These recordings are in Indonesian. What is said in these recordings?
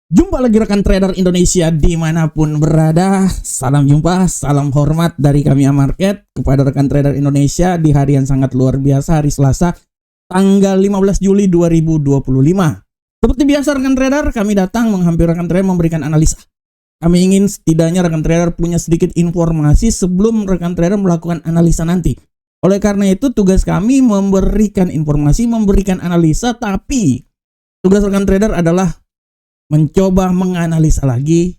Jumpa lagi rekan trader Indonesia dimanapun berada. Salam jumpa, salam hormat dari kami Amarket kepada rekan trader Indonesia di hari yang sangat luar biasa, hari Selasa tanggal 15 Juli 2025. Seperti biasa rekan trader, kami datang menghampiri rekan trader memberikan analisa. Kami ingin setidaknya rekan trader punya sedikit informasi sebelum rekan trader melakukan analisa nanti. Oleh karena itu tugas kami memberikan informasi, memberikan analisa, tapi tugas rekan trader adalah mencoba menganalisa lagi,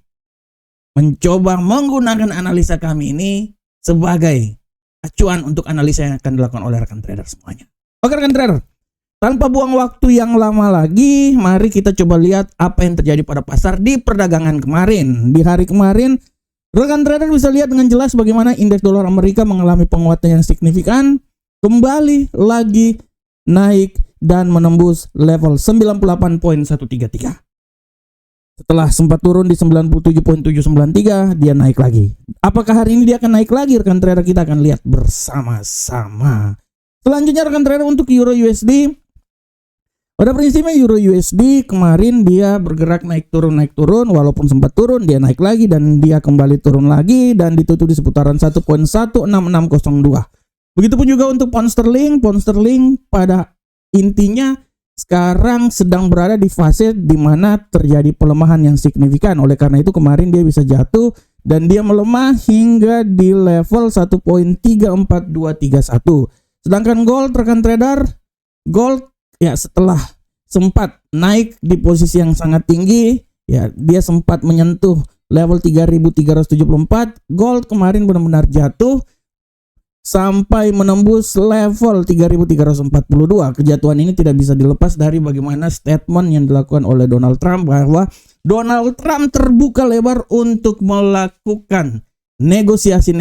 mencoba menggunakan analisa kami ini sebagai acuan untuk analisa yang akan dilakukan oleh rekan trader semuanya. Oke rekan trader, tanpa buang waktu yang lama lagi, mari kita coba lihat apa yang terjadi pada pasar di perdagangan kemarin. Di hari kemarin, rekan trader bisa lihat dengan jelas bagaimana indeks dolar Amerika mengalami penguatan yang signifikan, kembali lagi naik dan menembus level 98.133. Setelah sempat turun di 97.793, dia naik lagi. Apakah hari ini dia akan naik lagi? Rekan trader kita akan lihat bersama-sama. Selanjutnya rekan trader untuk Euro USD. Pada prinsipnya Euro USD kemarin dia bergerak naik turun, walaupun sempat turun dia naik lagi dan dia kembali turun lagi dan ditutup di seputaran 1.16602. Begitupun juga untuk pound sterling pada intinya sekarang sedang berada di fase di mana terjadi pelemahan yang signifikan. Oleh karena itu kemarin dia bisa jatuh dan dia melemah hingga di level 1.34231. Sedangkan gold rekan trader, gold ya setelah sempat naik di posisi yang sangat tinggi, ya dia sempat menyentuh level 3374, gold kemarin benar-benar jatuh sampai menembus level 3342. Kejatuhan ini tidak bisa dilepas dari bagaimana statement yang dilakukan oleh Donald Trump bahwa Donald Trump terbuka lebar untuk melakukan negosiasi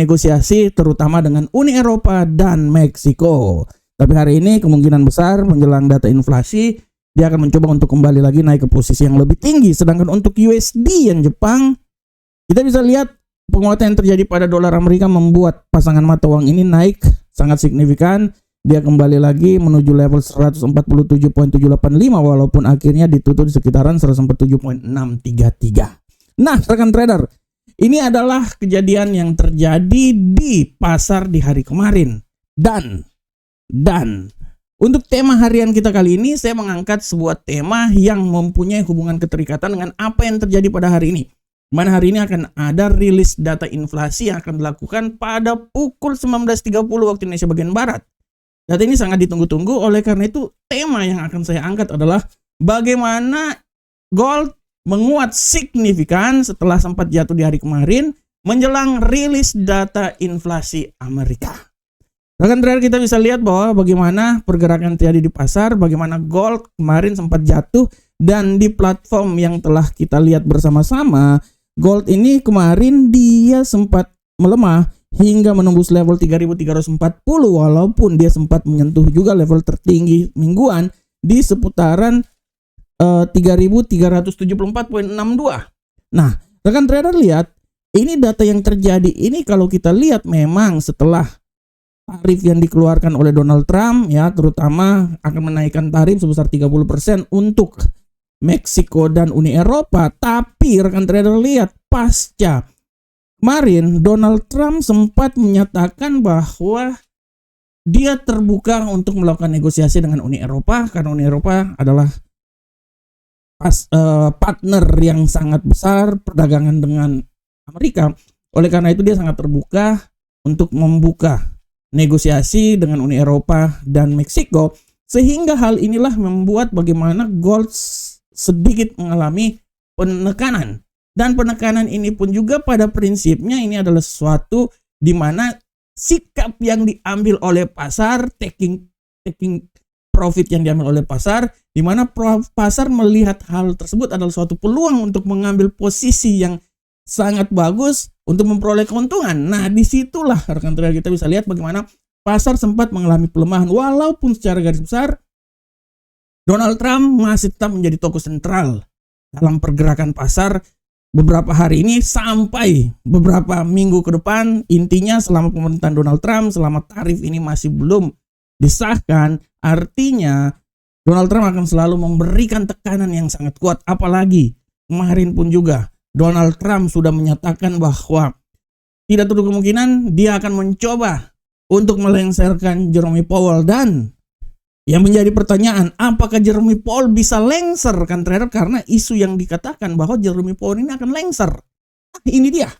terutama dengan Uni Eropa dan Meksiko. Tapi hari ini kemungkinan besar menjelang data inflasi dia akan mencoba untuk kembali lagi naik ke posisi yang lebih tinggi. Sedangkan untuk USD yang Jepang, kita bisa lihat penguatan yang terjadi pada dolar Amerika membuat pasangan mata uang ini naik sangat signifikan. Dia kembali lagi menuju level 147.785 walaupun akhirnya ditutup di sekitaran 147.633. Nah, rekan trader, ini adalah kejadian yang terjadi di pasar di hari kemarin. Dan untuk tema harian kita kali ini saya mengangkat sebuah tema yang mempunyai hubungan keterikatan dengan apa yang terjadi pada hari ini. Mana hari ini akan ada rilis data inflasi yang akan dilakukan pada pukul 19.30 waktu Indonesia bagian Barat. Data ini sangat ditunggu-tunggu, oleh karena itu tema yang akan saya angkat adalah bagaimana gold menguat signifikan setelah sempat jatuh di hari kemarin menjelang rilis data inflasi Amerika. Rekan trader kita bisa lihat bahwa bagaimana pergerakan terjadi di pasar, bagaimana gold kemarin sempat jatuh dan di platform yang telah kita lihat bersama-sama, gold ini kemarin dia sempat melemah hingga menembus level 3340 walaupun dia sempat menyentuh juga level tertinggi mingguan di seputaran 3374.62. Nah, rekan trader lihat, ini data yang terjadi ini kalau kita lihat memang setelah tarif yang dikeluarkan oleh Donald Trump ya terutama akan menaikkan tarif sebesar 30% untuk Meksiko dan Uni Eropa. Tapi rekan trader lihat pasca kemarin Donald Trump sempat menyatakan bahwa dia terbuka untuk melakukan negosiasi dengan Uni Eropa karena Uni Eropa adalah partner yang sangat besar perdagangan dengan Amerika. Oleh karena itu dia sangat terbuka untuk membuka negosiasi dengan Uni Eropa dan Meksiko, sehingga hal inilah membuat bagaimana gold sedikit mengalami penekanan. Dan penekanan ini pun juga pada prinsipnya ini adalah sesuatu di mana sikap yang diambil oleh pasar, taking profit yang diambil oleh pasar, di mana pasar melihat hal tersebut adalah suatu peluang untuk mengambil posisi yang sangat bagus untuk memperoleh keuntungan. Nah, disitulah rekan trader kita bisa lihat bagaimana pasar sempat mengalami pelemahan walaupun secara garis besar Donald Trump masih tetap menjadi tokoh sentral dalam pergerakan pasar beberapa hari ini sampai beberapa minggu ke depan. Intinya selama pemerintahan Donald Trump, selama tarif ini masih belum disahkan, artinya Donald Trump akan selalu memberikan tekanan yang sangat kuat. Apalagi kemarin pun juga Donald Trump sudah menyatakan bahwa tidak tertutup kemungkinan dia akan mencoba untuk melengsarkan Jerome Powell. Dan yang menjadi pertanyaan, apakah Jerome Powell bisa lengser kan trader, karena isu yang dikatakan bahwa Jerome Powell ini akan lengser. Ini dia.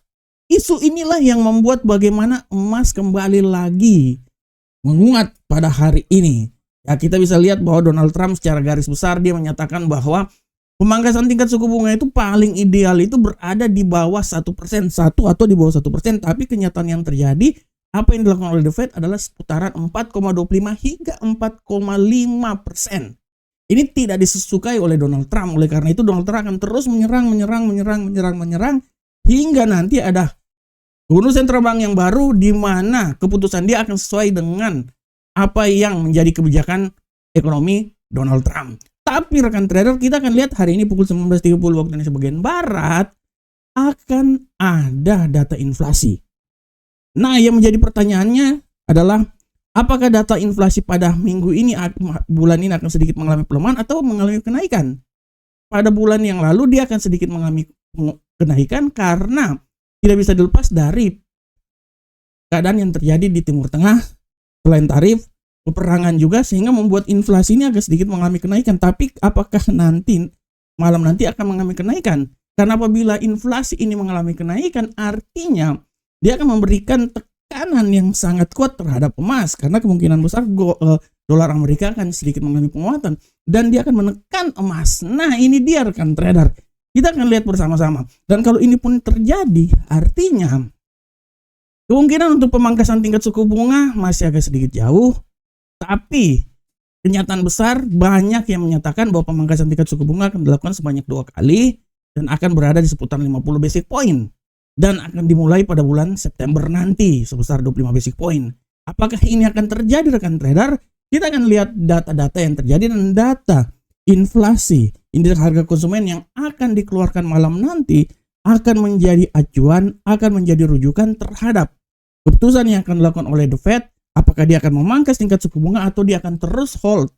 Isu inilah yang membuat bagaimana emas kembali lagi menguat pada hari ini. Ya, kita bisa lihat bahwa Donald Trump secara garis besar dia menyatakan bahwa pemangkasan tingkat suku bunga itu paling ideal itu berada di bawah 1%, satu atau di bawah 1%. Tapi kenyataan yang terjadi, apa yang dilakukan oleh The Fed adalah seputaran 4,25 hingga 4,5%. Ini tidak disukai oleh Donald Trump. Oleh karena itu Donald Trump akan terus menyerang hingga nanti ada gubernur sentral bank yang baru, di mana keputusan dia akan sesuai dengan apa yang menjadi kebijakan ekonomi Donald Trump. Tapi rekan trader, kita akan lihat hari ini pukul 19.30 waktu Indonesia bagian Barat akan ada data inflasi. Nah, yang menjadi pertanyaannya adalah apakah data inflasi pada minggu ini, bulan ini akan sedikit mengalami pelemahan atau mengalami kenaikan? Pada bulan yang lalu dia akan sedikit mengalami kenaikan karena tidak bisa dilepas dari keadaan yang terjadi di Timur Tengah, selain tarif, peperangan juga, sehingga membuat inflasi ini agak sedikit mengalami kenaikan. Tapi apakah nanti malam nanti akan mengalami kenaikan? Karena apabila inflasi ini mengalami kenaikan, artinya dia akan memberikan tekanan yang sangat kuat terhadap emas, karena kemungkinan besar dolar Amerika akan sedikit mengalami penguatan dan dia akan menekan emas. Nah, ini dia rekan trader. Kita akan lihat bersama-sama. Dan kalau ini pun terjadi, artinya kemungkinan untuk pemangkasan tingkat suku bunga masih agak sedikit jauh. Tapi kenyataan besar banyak yang menyatakan bahwa pemangkasan tingkat suku bunga akan dilakukan sebanyak 2 kali dan akan berada di seputar 50 basic point. Dan akan dimulai pada bulan September nanti sebesar 25 basic point. Apakah ini akan terjadi rekan trader? Kita akan lihat data-data yang terjadi dan data inflasi, indeks harga konsumen yang akan dikeluarkan malam nanti akan menjadi acuan, akan menjadi rujukan terhadap keputusan yang akan dilakukan oleh The Fed. Apakah dia akan memangkas tingkat suku bunga atau dia akan terus hold,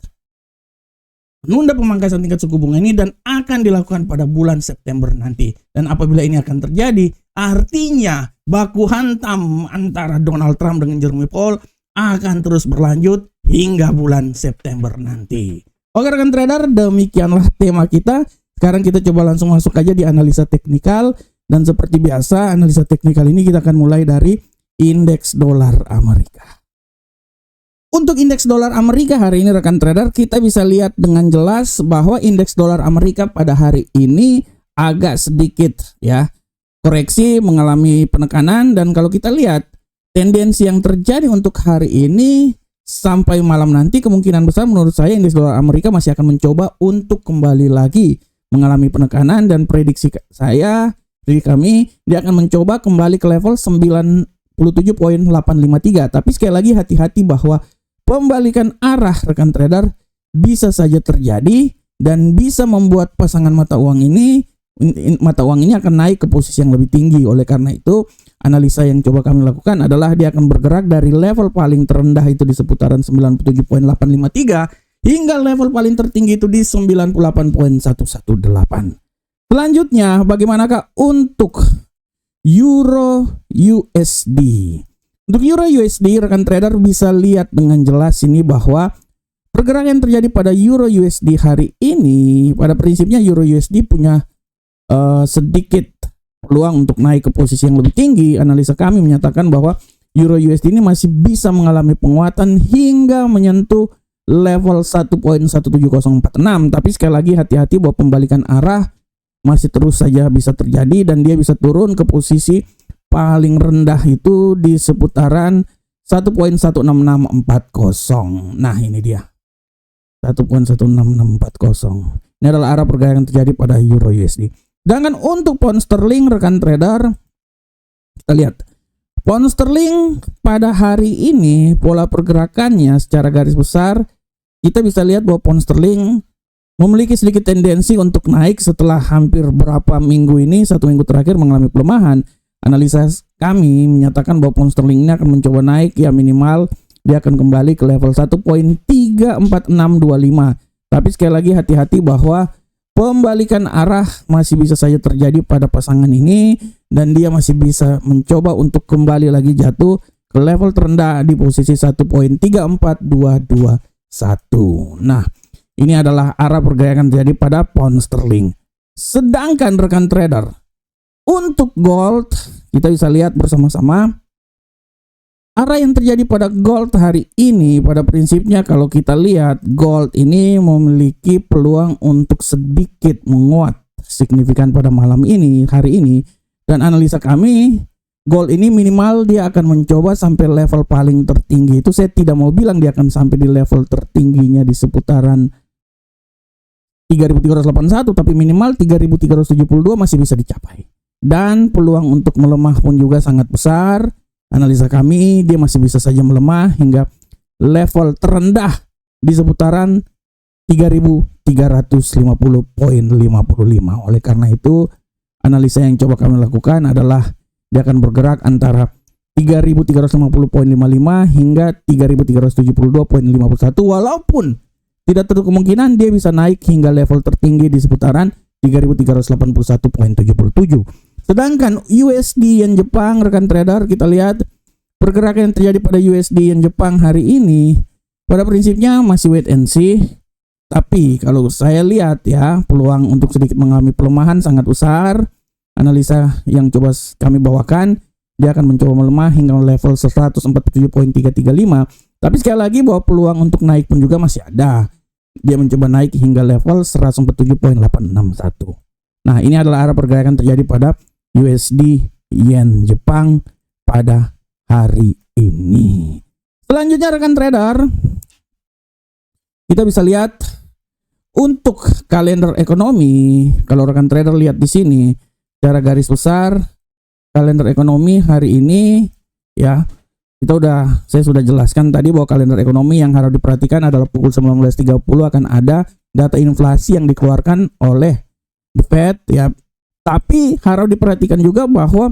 menunda pemangkasan tingkat suku bunga ini, dan akan dilakukan pada bulan September nanti. Dan apabila ini akan terjadi, artinya baku hantam antara Donald Trump dengan Jerome Powell akan terus berlanjut hingga bulan September nanti. Oke rekan trader, demikianlah tema kita. Sekarang kita coba langsung masuk aja di analisa teknikal. Dan seperti biasa, analisa teknikal ini kita akan mulai dari indeks dolar Amerika. Untuk indeks dolar Amerika hari ini rekan trader, kita bisa lihat dengan jelas bahwa indeks dolar Amerika pada hari ini agak sedikit ya koreksi, mengalami penekanan. Dan kalau kita lihat tendensi yang terjadi untuk hari ini sampai malam nanti, kemungkinan besar menurut saya indeks dolar Amerika masih akan mencoba untuk kembali lagi mengalami penekanan. Dan prediksi saya, dari kami, dia akan mencoba kembali ke level 97.853. Tapi sekali lagi hati-hati bahwa pembalikan arah rekan trader bisa saja terjadi dan bisa membuat pasangan mata uang ini akan naik ke posisi yang lebih tinggi. Oleh karena itu, analisa yang coba kami lakukan adalah dia akan bergerak dari level paling terendah itu di seputaran 97.853 hingga level paling tertinggi itu di 98.118. Selanjutnya, bagaimanakah untuk Euro USD? Untuk Euro USD, rekan trader bisa lihat dengan jelas ini bahwa pergerakan yang terjadi pada Euro USD hari ini, pada prinsipnya Euro USD punya sedikit peluang untuk naik ke posisi yang lebih tinggi. Analisa kami menyatakan bahwa Euro USD ini masih bisa mengalami penguatan hingga menyentuh level 1.17046. Tapi sekali lagi hati-hati bahwa pembalikan arah masih terus saja bisa terjadi dan dia bisa turun ke posisi paling rendah itu di seputaran 1.16640. Nah, ini dia 1.16640. Ini adalah arah pergerakan yang terjadi pada Euro USD. Sedangkan untuk pound sterling rekan trader, kita lihat pound sterling pada hari ini pola pergerakannya secara garis besar kita bisa lihat bahwa pound sterling memiliki sedikit tendensi untuk naik setelah hampir berapa minggu ini, 1 minggu terakhir mengalami pelemahan. Analisa kami menyatakan bahwa pound sterling ini akan mencoba naik, ya minimal dia akan kembali ke level 1.34625. Tapi sekali lagi hati-hati bahwa pembalikan arah masih bisa saja terjadi pada pasangan ini, dan dia masih bisa mencoba untuk kembali lagi jatuh ke level terendah di posisi 1.34221. Nah, ini adalah arah pergerakan terjadi pada pound sterling. Sedangkan rekan trader, untuk gold kita bisa lihat bersama-sama arah yang terjadi pada gold hari ini. Pada prinsipnya kalau kita lihat, gold ini memiliki peluang untuk sedikit menguat signifikan pada malam ini, hari ini. Dan analisa kami, gold ini minimal dia akan mencoba sampai level paling tertinggi. Itu saya tidak mau bilang dia akan sampai di level tertingginya di seputaran 3.381, tapi minimal 3.372 masih bisa dicapai. Dan peluang untuk melemah pun juga sangat besar. Analisa kami, dia masih bisa saja melemah hingga level terendah di seputaran 3.350.55. Oleh karena itu, analisa yang coba kami lakukan adalah dia akan bergerak antara 3.350.55 hingga 3.372.51, walaupun tidak tertutup kemungkinan dia bisa naik hingga level tertinggi di seputaran 3.381.77. Sedangkan USD yen Jepang, rekan trader, kita lihat pergerakan yang terjadi pada USD yen Jepang hari ini pada prinsipnya masih wait and see. Tapi kalau saya lihat ya, peluang untuk sedikit mengalami pelemahan sangat besar. Analisa yang coba kami bawakan, dia akan mencoba melemah hingga level 147.335. Tapi sekali lagi bahwa peluang untuk naik pun juga masih ada. Dia mencoba naik hingga level 147.861. Nah, ini adalah arah pergerakan terjadi pada USD yen Jepang pada hari ini. Selanjutnya rekan trader, kita bisa lihat untuk kalender ekonomi. Kalau rekan trader lihat di sini, secara garis besar kalender ekonomi hari ini ya, saya sudah jelaskan tadi bahwa kalender ekonomi yang harus diperhatikan adalah pukul 19.30 akan ada data inflasi yang dikeluarkan oleh The Fed ya. Tapi harus diperhatikan juga bahwa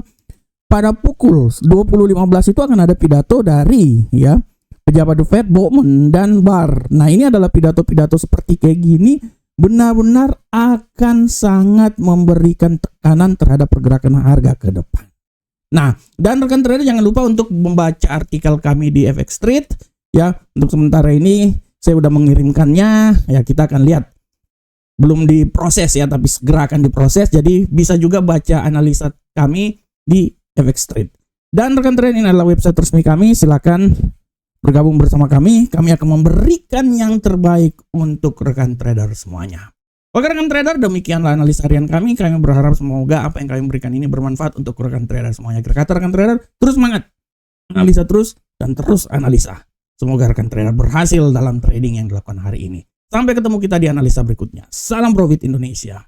pada pukul 20.15 itu akan ada pidato dari ya pejabat The Fed, Bowman dan Barr. Nah, ini adalah pidato-pidato seperti kayak gini benar-benar akan sangat memberikan tekanan terhadap pergerakan harga ke depan. Nah, dan rekan trader jangan lupa untuk membaca artikel kami di FX Street ya. Untuk sementara ini saya sudah mengirimkannya ya, kita akan lihat. Belum diproses ya, tapi segera akan diproses. Jadi bisa juga baca analisa kami di FX Street. Dan rekan trader, ini adalah website resmi kami. Silakan bergabung bersama kami. Kami akan memberikan yang terbaik untuk rekan trader semuanya. Oke rekan trader, demikianlah analisa harian kami. Kami berharap semoga apa yang kami berikan ini bermanfaat untuk rekan trader semuanya. Kata rekan trader, terus semangat. Analisa terus dan terus analisa. Semoga rekan trader berhasil dalam trading yang dilakukan hari ini. Sampai ketemu kita di analisa berikutnya. Salam profit Indonesia.